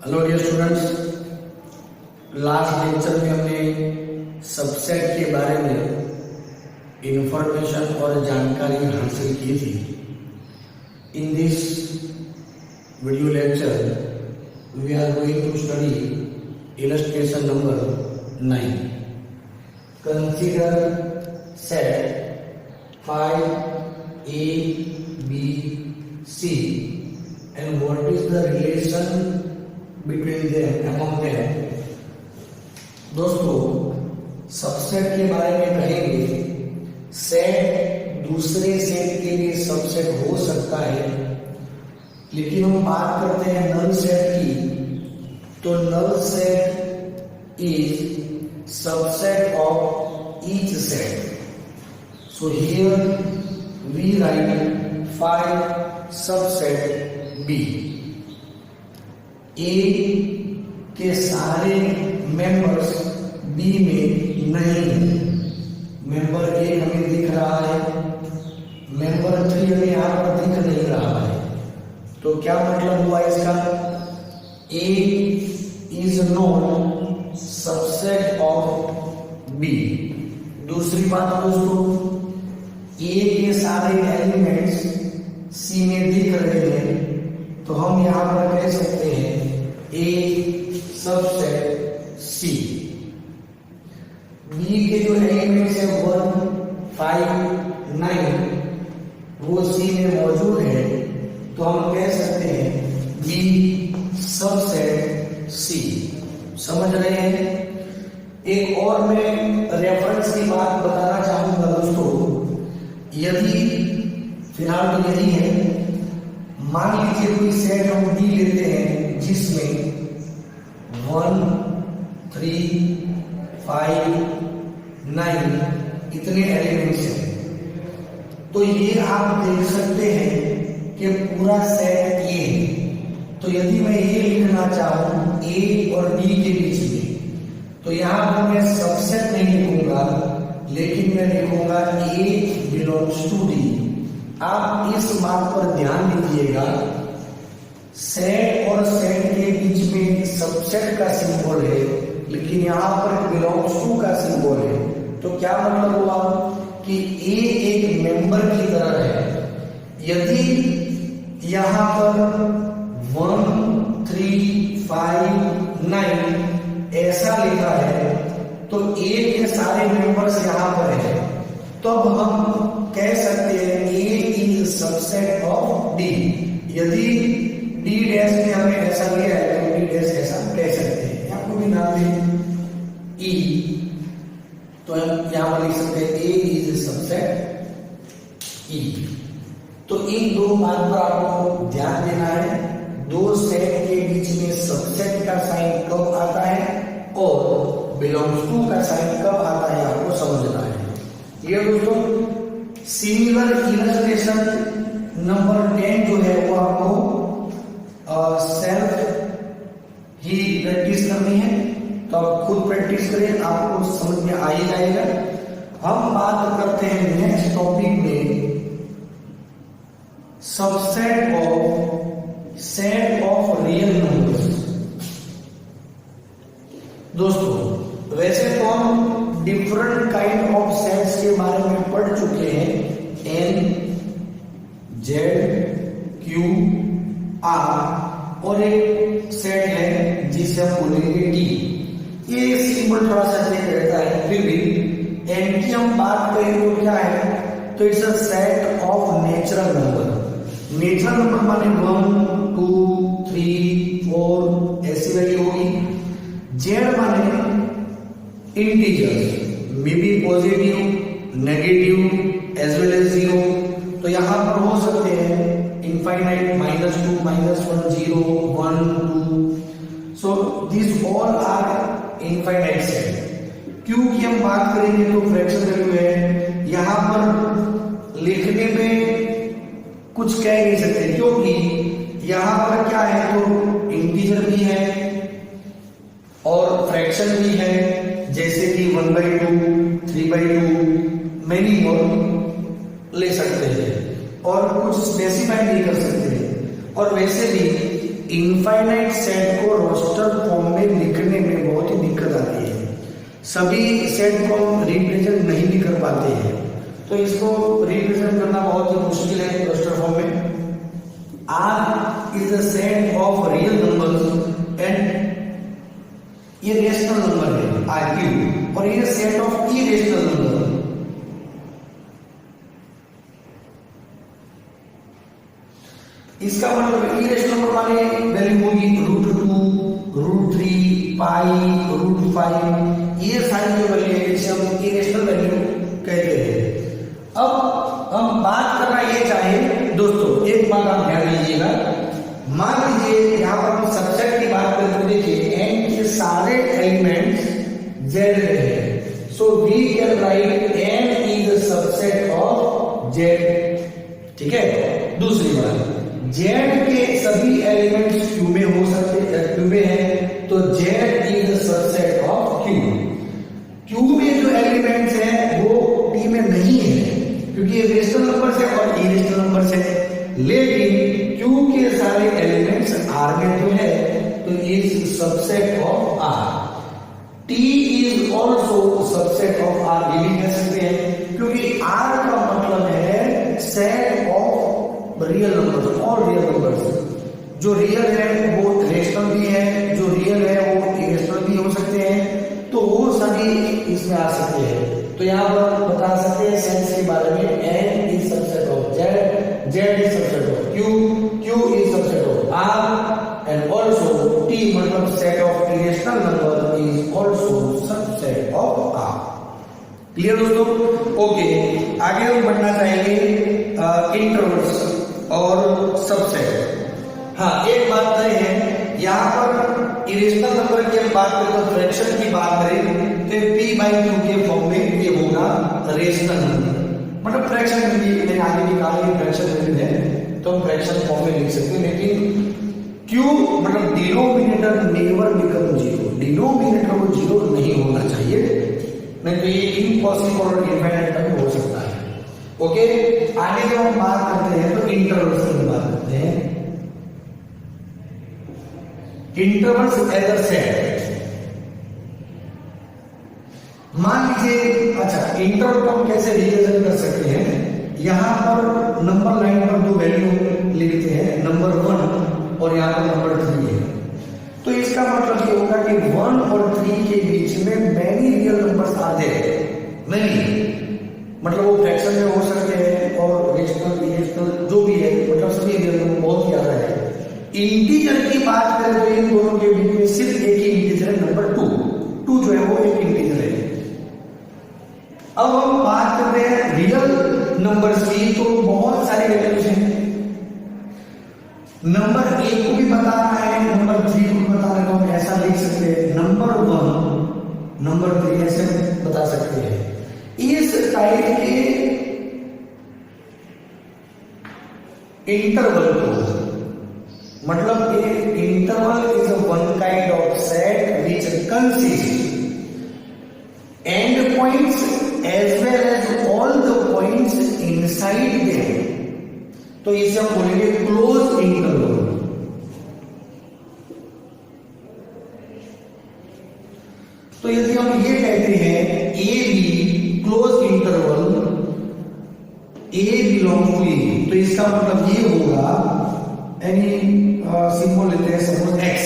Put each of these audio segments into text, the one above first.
Hello dear students, last lecture में हमने subset के बारे में इंफॉर्मेशन और जानकारी हासिल की थी। In this video lecture we are going to study illustration number 9। Consider set 5 A B C and what is the relation between them, among them। दोस्तों, सबसेट के बारे में कहेंगे। सेट दूसरे सेट के लिए सबसेट हो सकता है, लेकिन हम बात करते हैं नल सेट की, तो null set is subset of each set. So here we write 5 subset B। A के सारे मेंबर्स बी में नहीं है। मेंबर ए हमें दिख रहा है, मेंबर 3 हमें यहां पर दिख नहीं रहा है। तो क्या मतलब हुआ इसका? A is not subset of B. दूसरी बात दोस्तों, ए के सारे एलिमेंट्स सी में दिख रहे हैं, तो हम यहां पर कह सकते हैं ए सबसेट सी। बी के जो एलिमेंट्स है 1, 5, 9 वो सी में मौजूद है, तो हम कह सकते हैं बी सबसेट सी। समझ रहे हैं? एक और मैं रेफरेंस की बात बताना चाहूंगा दोस्तों। यदि फिलहाल तो यही है, मान लीजिए कोई सेट हम डी लेते हैं जिसमें 1, 3, 5, 9 इतने एलिमेंट्स हैं, तो ये आप देख सकते हैं कि पूरा सेट ए है। तो यदि मैं ये लिखना चाहूं ए और डी के बीच में, तो यहां पर मैं सबसेट नहीं लिखूंगा, लेकिन मैं लिखूंगा ए बिलोंग्स टू डी। आप इस बात पर ध्यान दीजिएगा, सेट और सेट के बीच में सबसेट का सिंबल है, लेकिन यहां पर बिलोंग्स टू का सिंबल है। तो क्या मतलब हुआ कि ए एक मेंबर की तरह है। यदि यहां पर 1, 3, 5, 9 ऐसा लिखा है, तो ए के सारे मेंबर्स यहां पर है, तो अब हम कह सकते हैं ए इज सबसेट ऑफ डी। यदि डी डैश में हमें ऐसा लिया है, तो डी डैश ऐसा कह सकते हैं। आपको भी नाम है ई, तो हम यहां पर लिख सकते हैं ए इज सबसेट ई। तो इन दो बात पर आपको ध्यान देना है। दो सेट के बीच में सबसेट का साइन कब आता है और बिलोंग्स टू का साइन कब आता है, आपको समझना है। ये दोस्तों सिमिलर इलस्ट्रेशन नंबर 10 जो है वो आपको सेल्फ ही प्रैक्टिस करनी है, तो आप खुद प्रैक्टिस करें, आपको समझ में आ ही जाएगा। हम बात करते हैं नेक्स्ट टॉपिक में subset of set of real numbers. दोस्तों, वैसे तो हम डिफरेंट काइंड ऑफ सेट्स के बारे में पढ़ चुके हैं। एन, जेड, क्यू, आर, और एक सेट है जिसे हम बोलेंगे डी। ये सिंबल थोड़ा सा चेंज रहता है, फिर भी एन की हम बात करें तो क्या है, तो it's a set of natural number. Natural number माने 1, 2, 3, 4 ऐसी वैल्यू होगी। जेड माने integers, may be positive, negative as well as zero. तो यहां पर हो सकते हैं infinite, -2, -1, 0, 1, 2। So this all are infinite set. Q की हम बात करेंगे तो फ्रैक्शन वैल्यू है, यहां पर लिखने में कुछ कह नहीं सकते, क्योंकि यहां पर क्या है, तो इंटीजर भी है और फ्रैक्शन भी है, जैसे कि 1/2, 3/2, मेनी मोर ले सकते हैं, और कुछ स्पेसिफाई नहीं कर सकते। और वैसे भी इनफाइनाइट सेट को रोस्टर फॉर्म में लिखने में बहुत ही दिक्कत आती है, सभी सेट को हम रिप्रेजेंट नहीं कर पाते हैं, तो इसको रिप्रेजेंट करना बहुत ही मुश्किल है रोस्टर फॉर्म में। R is the set of real numbers and ये रेशनल नंबर है RQ, और ये सेट ऑफ इरेशनल नंबर। इसका मतलब इरेशनल नंबर माने वैल्यू होगी √2, √3, पाई, √5, ये सारी जो वैल्यू है इसे हम इरेशनल वैल्यू कहते हैं। अब हम बात करना ये चाहे दोस्तों, एक बात आप ध्यान दीजिएगा, मान लीजिए यहाँ पर हम सबसेट की बात करते हैं, देखिए n के सारे एलिमेंट्स z है, so we can write n is the subset of z, ठीक है। दूसरी बात, z के सभी एलिमेंट्स q में हो सकते हैं, q में है तो z is the subset of q। q में जो एलिमेंट्स हैं वो t में नहीं है क्योंकि ये रेशनल नंबर है और इरेशनल नंबर है, लेकिन q के सारे एलिमेंट्स r में तो है तो is subset of r। t is also subset of r, ये भी कह सकते हैं क्योंकि r का मतलब है set of real numbers, all real numbers. जो रियल है वो रेशनल भी है, जो रियल है वो इरेशनल भी हो सकते हैं, तो वो सभी इसमें आ सकते हैं। तो यहाँ पर बता सकते हैं सेट्स के बारे में, n is subset of z, z is subset of q, q is subset of r, and also t मतलब set of irrational number is also subset of r। Clear दोस्तों? ओके, आगे हम बढ़ना चाहेंगे इंटरवल्स और सबसेट। हाँ, एक बात तय है, यहाँ पर इरेशनल नंबर की हम बात करें तो फ्रैक्शन की बात करें तो p/q के फॉर्म में ये होगा रेशनल नंबर, मतलब फ्रैक्शन मैंने आगे निकाली फ्रैक्शन वैल्यू है तो हम फ्रैक्शन फॉर्म में लिख सकते हैं, लेकिन q मतलब denominator never become zero, denominator वो जीरो नहीं होना चाहिए, नहीं तो ये इम्पॉसिबल और इनफाइनाइट तक हो सकता है। ओके, आगे जब हम बात करते हैं तो इंटरवल्स की बात करते हैं। इंटरवल्स एज अ सेट, मान लीजिए, अच्छा इंटरवल को हम कैसे रिप्रेजेंट कर सकते हैं, यहां पर नंबर लाइन पर दो वैल्यू लिखते हैं, नंबर 1 और यहां पर नंबर 3 है, तो इसका मतलब ये होगा कि 1 और 3 के बीच में many real numbers are there, many मतलब वो फ्रैक्शन में हो सकते हैं और रेशनल इरेशनल जो भी है, मतलब सभी रियल नंबर बहुत ज्यादा है। इंटीजर की बात करें तो इन दोनों के बीच में सिर्फ एक ही इंटीजर है, नंबर 2 जो है वो एक इंटीजर है। अब हम बात करते हैं रियल नंबर्स की, तो बहुत सारे वैल्यूज हैं, नंबर 1 को भी बताना है, नंबर 3 को भी बताना है, तो हम ऐसा लिख सकते हैं नंबर 1 नंबर 3 ऐसे बता सकते हैं। इस टाइप के इंटरवल को, मतलब interval is one kind of set which consist end points as well as all the points inside them, तो इसे हम बोलेंगे क्लोज इंटरवल। तो यदि हम ये कहते हैं A B close interval A belong to A, तो इसका मतलब ये होगा, यानी सिंबल लेते हैं सपोज x,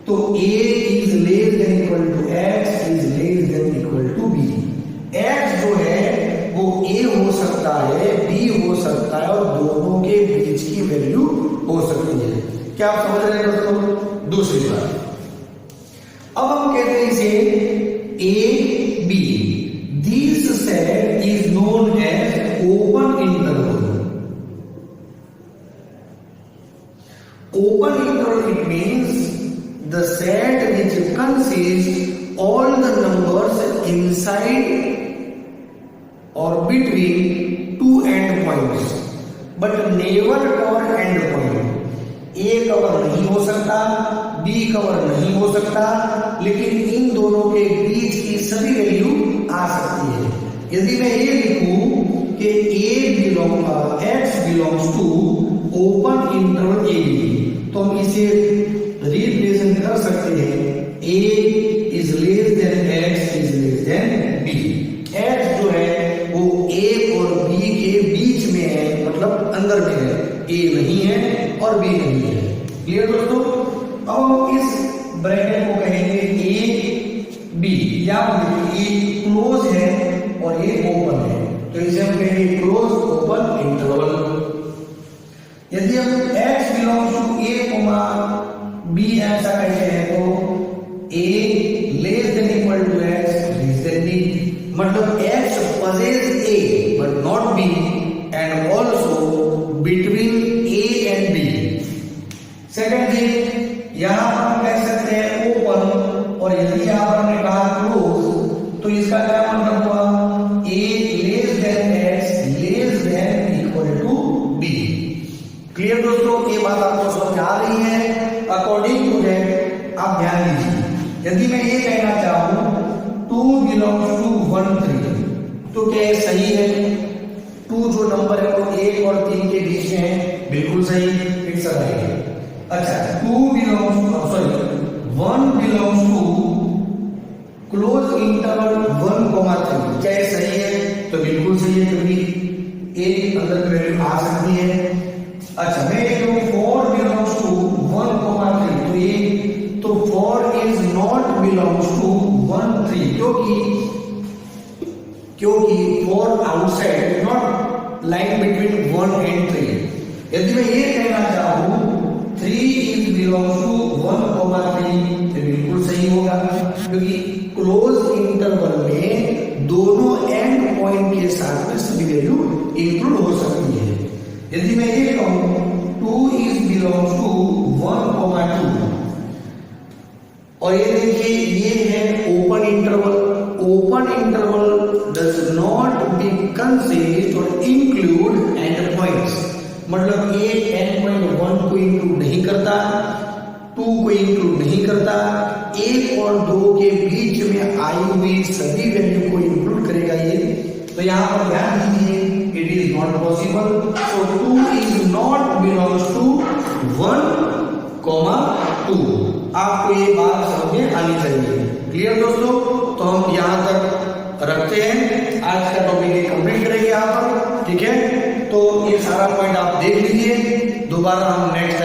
तो a is less than equal to x is less than equal to b। x जो है वो a हो सकता है, b हो सकता है, और दोनों के बीच की वैल्यू हो सकती है। क्या आप समझ रहे हैं दोस्तों? दूसरी बात, अब हम कहते हैं इसे a b, this set is known as open interval. Open interval, it means the set which consists all the numbers inside or between two end points, but never cover end point. A cover नहीं हो सकता, B cover नहीं हो सकता, लेकिन इन दोनों के बीच की सभी वैल्यू आ सकती है। यदि मैं ये लिखूं कि x belongs to open interval AB, तो हम इसे रिप्रेजेंट कर सकते हैं a is less than x is less than b। x जो है वो a और b के बीच में है, मतलब अंदर में है, a नहीं है और b नहीं है। क्लियर दोस्तों? अब हम इस ब्रैकेट को कहेंगे a b, या ये क्लोज है और ये ओपन है, तो इसे हम कहेंगे क्लोज ओपन इंटरवल। यदि हम x belongs to a, b ऐसा कहते हैं तो a less than equal to x less than b, मतलब x possess a but not b and also between a and b। Second thing, यहां पर हम कह सकते हैं ओपन, और यदि यहां पर हमने कहा क्लोज तो इसका क्या मतलब हुआ, a less than x less than equal to b। Clear दोस्तों? ये बात आपको समझ आ रही है? अकॉर्डिंग टू दैट आप ध्यान दीजिए, यदि मैं ये कहना चाहूं 2 बिलोंग्स टू 1 3, तो क्या ये सही है? 2 जो नंबर है वो 1 और 3 के बीच में है, बिल्कुल सही, इट्स राइट। अच्छा, 2 belongs to 1 belongs to close interval 1, 3, क्या ये सही है? तो बिल्कुल सही है, क्योंकि एक अंदर की वैल्यू आ सकती है। अच्छा, मैं ये कहूं 4 बिलोंग्स टू 1, 3, तो ये तो 4 इज नॉट बिलोंग्स टू 1 3, क्योंकि 4 outside not line between 1 and 3। यदि मैं ये कहना चाहूं 3 इज बिलोंग्स टू 1, 3, तो बिल्कुल सही होगा, क्योंकि क्लोज इंटरवल में दोनों एंड पॉइंट के साथ में सभी वैल्यू इंक्लूड हो सकती है। यदि मैं ये कहूं 2 इज बिलोंग्स टू 1, 2, और ये देखिए ये है open interval. Open interval does not be considered और इंक्लूड एंड पॉइंट्स, मतलब ये एंड पॉइंट 1 को इंक्लूड नहीं करता, 2 को इंक्लूड नहीं करता, 1 और 2 के बीच में आई हुई सभी वैल्यू को इंक्लूड करेगा ये। तो यहां पर ध्यान दीजिए, it is not possible, so 2 is not belongs to 1, 2। आपको ये बात समझ में आनी चाहिए। क्लियर दोस्तों? तो हम यहां तक रखते हैं, आज का टॉपिक ये कंप्लीट करेंगे यहाँ पर, ठीक है? तो ये सारा पॉइंट आप देख लीजिए, दोबारा हम नेक्स्ट